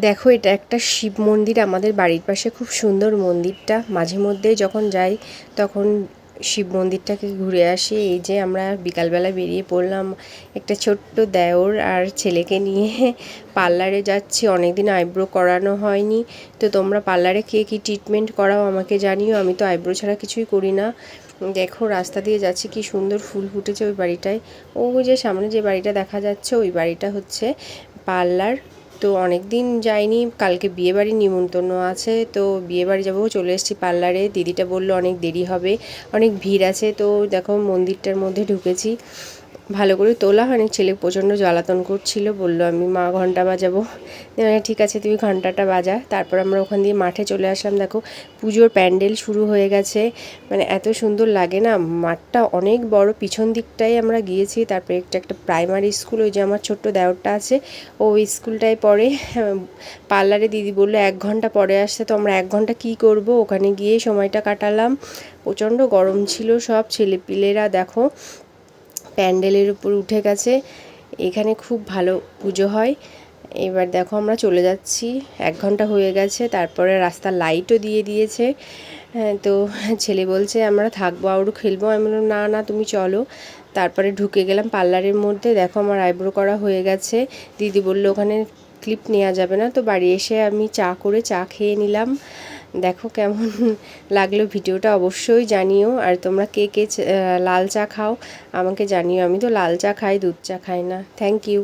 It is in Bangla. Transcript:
দেখো এটা একটা শিব মন্দির আমাদের বাড়ির পাশে, খুব সুন্দর মন্দিরটা। মাঝে মধ্যে যখন যাই তখন শিব মন্দিরটাকে ঘুরে আসি। এই যে আমরা বিকালবেলা বেরিয়ে পড়লাম একটা ছোট্ট দেওর আর ছেলেকে নিয়ে পার্লারে যাচ্ছি। অনেকদিন আইব্রো করানো হয়নি, তো তোমরা পার্লারে কে কী ট্রিটমেন্ট করাও আমাকে জানিও। আমি তো আইব্রো ছাড়া কিছুই করি না। দেখো রাস্তা দিয়ে যাচ্ছি, কি সুন্দর ফুল ফুটেছে ওই বাড়িটায়। ওই যে সামনে যে বাড়িটা দেখা যাচ্ছে ওই বাড়িটা হচ্ছে পার্লার। তো অনেক দিন যাইনি, কালকে বিয়েবাড়ির নিমন্ত্রণ আছে, তো বিয়েবাড়ি যাবো, চলে এসেছি পার্লারে। দিদিটা বললো অনেক দেরি হবে, অনেক ভিড় আছে। তো দেখো মন্দিরটার মধ্যে ঢুকেছি, ভালো করে তোলা হয়নি। ছেলে প্রচণ্ড জ্বালাতন করছিল, বললো আমি মা ঘন্টা বাজাবো। ঠিক আছে তুমি ঘন্টাটা বাজা। তারপর আমরা ওখান দিয়ে মাঠে চলে আসলাম। দেখো পুজোর প্যান্ডেল শুরু হয়ে গেছে, মানে এত সুন্দর লাগে না। মাঠটা অনেক বড়, পিছন দিকটাই আমরা গিয়েছি। তারপরে একটা প্রাইমারি স্কুল, ওই যে আমার ছোট্ট দেওরটা আছে ওই স্কুলটায় পড়ে। পার্লারে দিদি বললো 1 ঘন্টা পরে আসতে, তো আমরা 1 ঘন্টা কী করবো, ওখানে গিয়ে সময়টা কাটালাম। প্রচণ্ড গরম ছিল। সব ছেলেপিলেরা দেখো প্যান্ডেলের উপর উঠে গেছে। এখানে খুব ভালো পুজো হয়। এবার দেখো আমরা চলে যাচ্ছি, 1 ঘন্টা হয়ে গেছে। তারপরে রাস্তার লাইটও দিয়ে দিয়েছে। হ্যাঁ, তো ছেলে বলছে আমরা থাকবো আরও খেলবো। আমি বললাম না না তুমি চলো। তারপরে ঢুকে গেলাম পার্লারের মধ্যে। দেখো আমার আইব্রো করা হয়ে গেছে। দিদি বললো ওখানে ক্লিপ নেওয়া যাবে না। তো বাড়ি এসে আমি চা খেয়ে নিলাম। দেখো কেমন লাগলো ভিডিওটা অবশ্যই জানিও। আর তোমরা কে কে লাল চা খাও আমাকে জানিও। আমি তো লাল চা খাই, দুধ চা খাই না। Thank you.